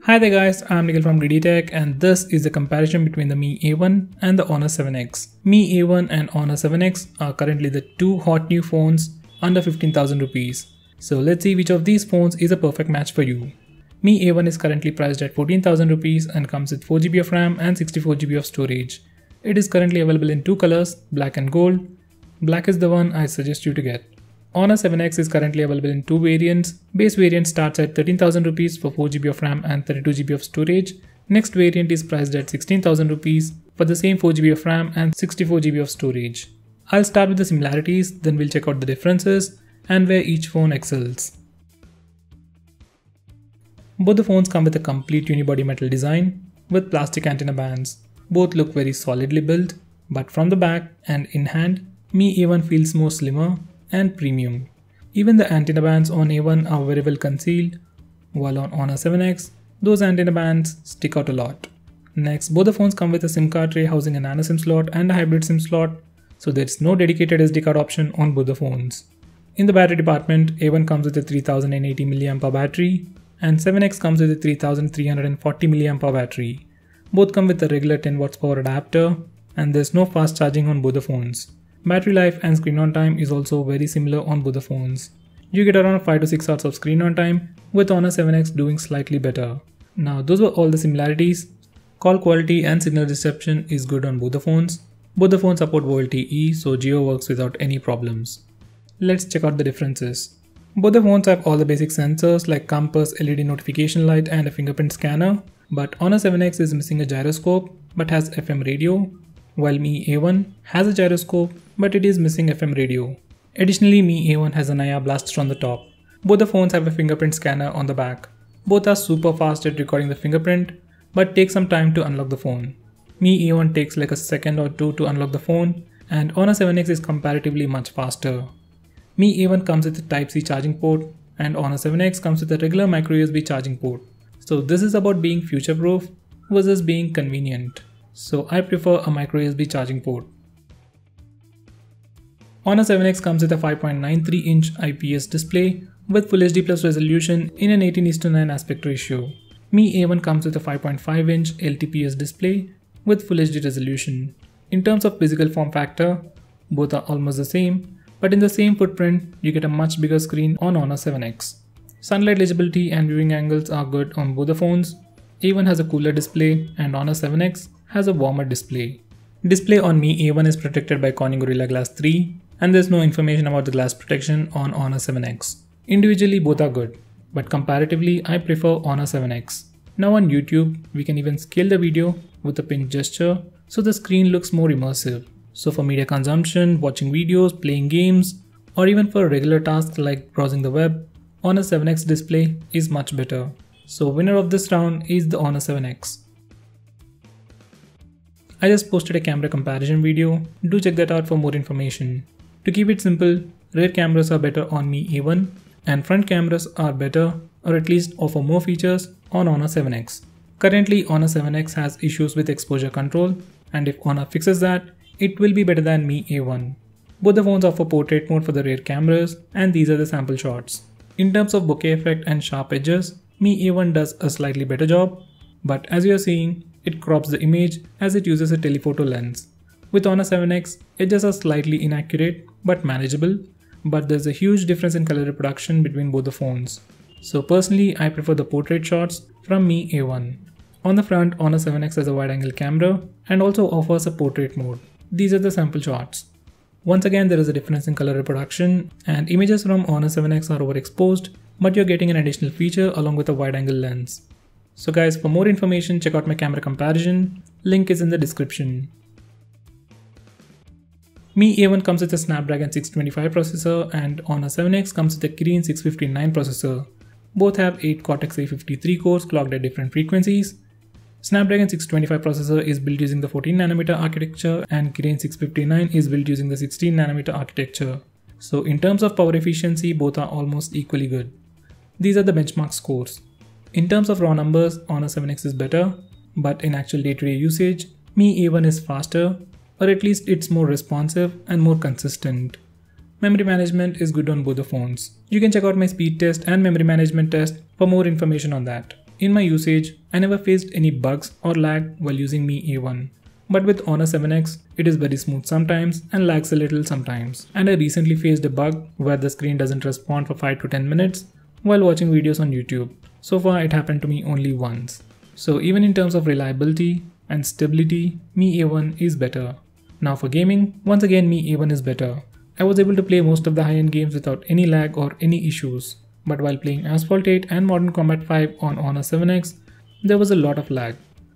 Hi there guys, I'm Nikhil from GreedyTech and this is the comparison between the Mi A1 and the Honor 7X. Mi A1 and Honor 7X are currently the two hot new phones under 15,000 rupees. So let's see which of these phones is a perfect match for you. Mi A1 is currently priced at 14,000 rupees and comes with 4GB of RAM and 64GB of storage. It is currently available in two colors, black and gold. Black is the one I suggest you to get. Honor 7X is currently available in two variants. Base variant starts at 13,000 rupees for 4GB of RAM and 32GB of storage. Next variant is priced at 16,000 rupees for the same 4GB of RAM and 64GB of storage. I'll start with the similarities, then we'll check out the differences and where each phone excels. Both the phones come with a complete unibody metal design with plastic antenna bands. Both look very solidly built, but from the back and in hand, Mi A1 feels more slimmer and premium. Even the antenna bands on A1 are very well concealed, while on Honor 7X, those antenna bands stick out a lot. Next, both the phones come with a SIM card tray housing a nano SIM slot and a hybrid SIM slot, so there's no dedicated SD card option on both the phones. In the battery department, A1 comes with a 3080 mAh battery and 7X comes with a 3340 mAh battery. Both come with a regular 10W power adapter and there's no fast charging on both the phones. Battery life and screen on time is also very similar on both the phones. You get around 5 to 6 hours of screen on time, with Honor 7X doing slightly better. Now those were all the similarities. Call quality and signal reception is good on both the phones. Both the phones support VoLTE, so Jio works without any problems. Let's check out the differences. Both the phones have all the basic sensors like compass, LED notification light and a fingerprint scanner, but Honor 7X is missing a gyroscope but has FM radio, while Mi A1 has a gyroscope but it is missing FM radio. Additionally, Mi A1 has an IR blaster on the top. Both the phones have a fingerprint scanner on the back. Both are super fast at recording the fingerprint but take some time to unlock the phone. Mi A1 takes like a second or two to unlock the phone and Honor 7X is comparatively much faster. Mi A1 comes with a Type-C charging port and Honor 7X comes with a regular micro USB charging port. So this is about being future-proof versus being convenient. So I prefer a micro USB charging port. Honor 7X comes with a 5.93-inch IPS display with Full HD Plus resolution in an 18:9 aspect ratio. Mi A1 comes with a 5.5-inch LTPS display with Full HD resolution. In terms of physical form factor, both are almost the same, but in the same footprint, you get a much bigger screen on Honor 7X. Sunlight legibility and viewing angles are good on both the phones. A1 has a cooler display and Honor 7X has a warmer display. Display on Mi A1 is protected by Corning Gorilla Glass 3 and there's no information about the glass protection on Honor 7X. Individually both are good, but comparatively I prefer Honor 7X. Now on YouTube, we can even scale the video with a pinch gesture so the screen looks more immersive. So for media consumption, watching videos, playing games, or even for regular tasks like browsing the web, Honor 7X display is much better. So winner of this round is the Honor 7X. I just posted a camera comparison video, do check that out for more information. To keep it simple, rear cameras are better on Mi A1 and front cameras are better or at least offer more features on Honor 7X. Currently Honor 7X has issues with exposure control and if Honor fixes that, it will be better than Mi A1. Both the phones offer portrait mode for the rear cameras and these are the sample shots. In terms of bokeh effect and sharp edges, Mi A1 does a slightly better job, but as you are seeing, it crops the image as it uses a telephoto lens. With Honor 7X, edges are slightly inaccurate but manageable, but there's a huge difference in color reproduction between both the phones. So personally, I prefer the portrait shots from Mi A1. On the front, Honor 7X has a wide-angle camera and also offers a portrait mode. These are the sample shots. Once again, there is a difference in color reproduction and images from Honor 7X are overexposed, but you're getting an additional feature along with a wide-angle lens. So guys, for more information, check out my camera comparison. Link is in the description. Mi A1 comes with a Snapdragon 625 processor and Honor 7X comes with a Kirin 659 processor. Both have 8 Cortex-A53 cores clocked at different frequencies. Snapdragon 625 processor is built using the 14nm architecture and Kirin 659 is built using the 16nm architecture. So in terms of power efficiency, both are almost equally good. These are the benchmark scores. In terms of raw numbers, Honor 7X is better, but in actual day-to-day usage, Mi A1 is faster, or at least it's more responsive and more consistent. Memory management is good on both the phones. You can check out my speed test and memory management test for more information on that. in my usage, I never faced any bugs or lag while using Mi A1. But with Honor 7X, it is very smooth sometimes and lags a little sometimes. And I recently faced a bug where the screen doesn't respond for 5 to 10 minutes while watching videos on YouTube. So far it happened to me only once. So even in terms of reliability and stability, Mi A1 is better. Now for gaming, once again Mi A1 is better. I was able to play most of the high-end games without any lag or any issues. But while playing Asphalt 8 and Modern Combat 5 on Honor 7X, there was a lot of lag.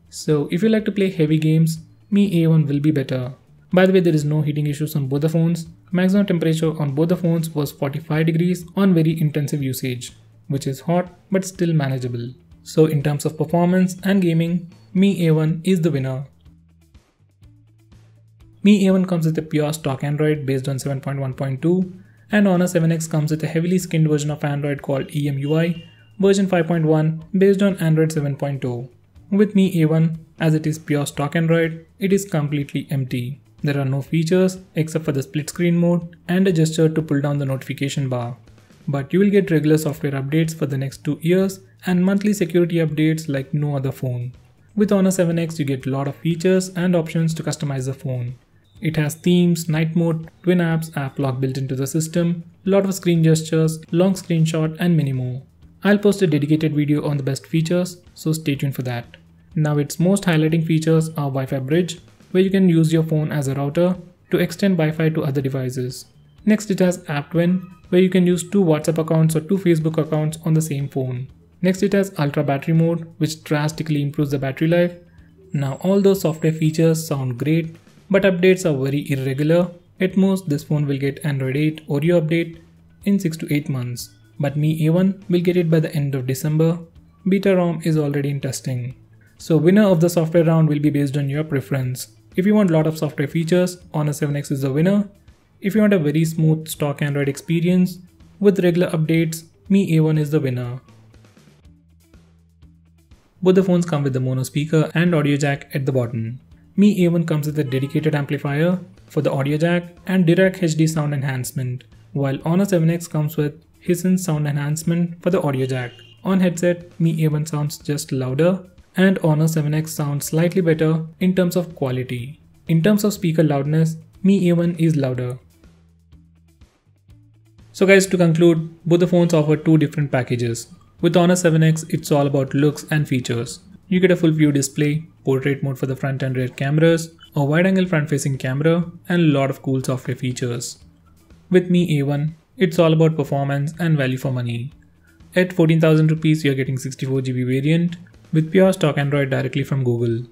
So if you like to play heavy games, Mi A1 will be better. By the way, there is no heating issues on both the phones. Maximum temperature on both the phones was 45 degrees on very intensive usage, which is hot but still manageable. So in terms of performance and gaming, Mi A1 is the winner. Mi A1 comes with a pure stock Android based on 7.1.2 and Honor 7X comes with a heavily skinned version of Android called EMUI version 5.1 based on Android 7.2. With Mi A1, as it is pure stock Android, it is completely empty. There are no features except for the split screen mode and a gesture to pull down the notification bar. But you will get regular software updates for the next 2 years and monthly security updates like no other phone. With Honor 7X, you get a lot of features and options to customize the phone. It has themes, night mode, twin apps, app lock built into the system, lot of screen gestures, long screenshot and many more. I'll post a dedicated video on the best features, so stay tuned for that. Now its most highlighting features are Wi-Fi bridge, where you can use your phone as a router to extend Wi-Fi to other devices. Next it has App Twin, where you can use 2 WhatsApp accounts or 2 Facebook accounts on the same phone. Next it has Ultra Battery Mode, which drastically improves the battery life. Now all those software features sound great, but updates are very irregular. At most, this phone will get Android 8 Oreo update in 6 to 8 months. But Mi A1 will get it by the end of December. Beta ROM is already in testing. So winner of the software round will be based on your preference. If you want a lot of software features, Honor 7X is the winner. If you want a very smooth stock Android experience with regular updates, Mi A1 is the winner. Both the phones come with the mono speaker and audio jack at the bottom. Mi A1 comes with a dedicated amplifier for the audio jack and direct HD sound enhancement, while Honor 7X comes with Hisense sound enhancement for the audio jack. On headset, Mi A1 sounds just louder and Honor 7X sounds slightly better in terms of quality. In terms of speaker loudness, Mi A1 is louder. So guys, to conclude, both the phones offer 2 different packages. With Honor 7X, it's all about looks and features. You get a full view display, portrait mode for the front and rear cameras, a wide-angle front-facing camera, and a lot of cool software features. With Mi A1, it's all about performance and value for money. At 14,000 rupees, you're getting 64GB variant with pure stock Android directly from Google.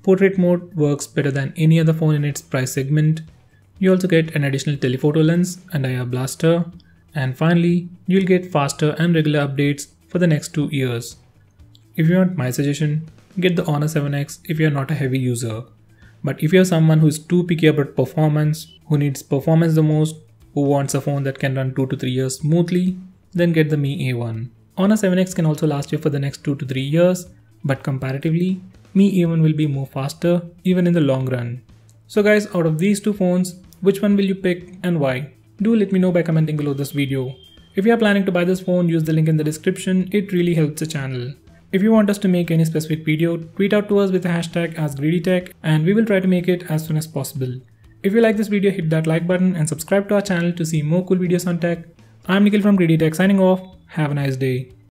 Portrait mode works better than any other phone in its price segment. You also get an additional telephoto lens and IR blaster. And finally, you'll get faster and regular updates for the next 2 years. If you want my suggestion, get the Honor 7X if you're not a heavy user. But if you're someone who is too picky about performance, who needs performance the most, who wants a phone that can run 2 to 3 years smoothly, then get the Mi A1. Honor 7X can also last you for the next 2 to 3 years, but comparatively, Mi A1 will be more faster even in the long run. So guys, out of these 2 phones, which one will you pick and why? Do let me know by commenting below this video. If you are planning to buy this phone, use the link in the description, it really helps the channel. If you want us to make any specific video, tweet out to us with the hashtag #GreedyTech and we will try to make it as soon as possible. If you like this video, hit that like button and subscribe to our channel to see more cool videos on tech. I'm Nikhil from GreedyTech signing off. Have a nice day.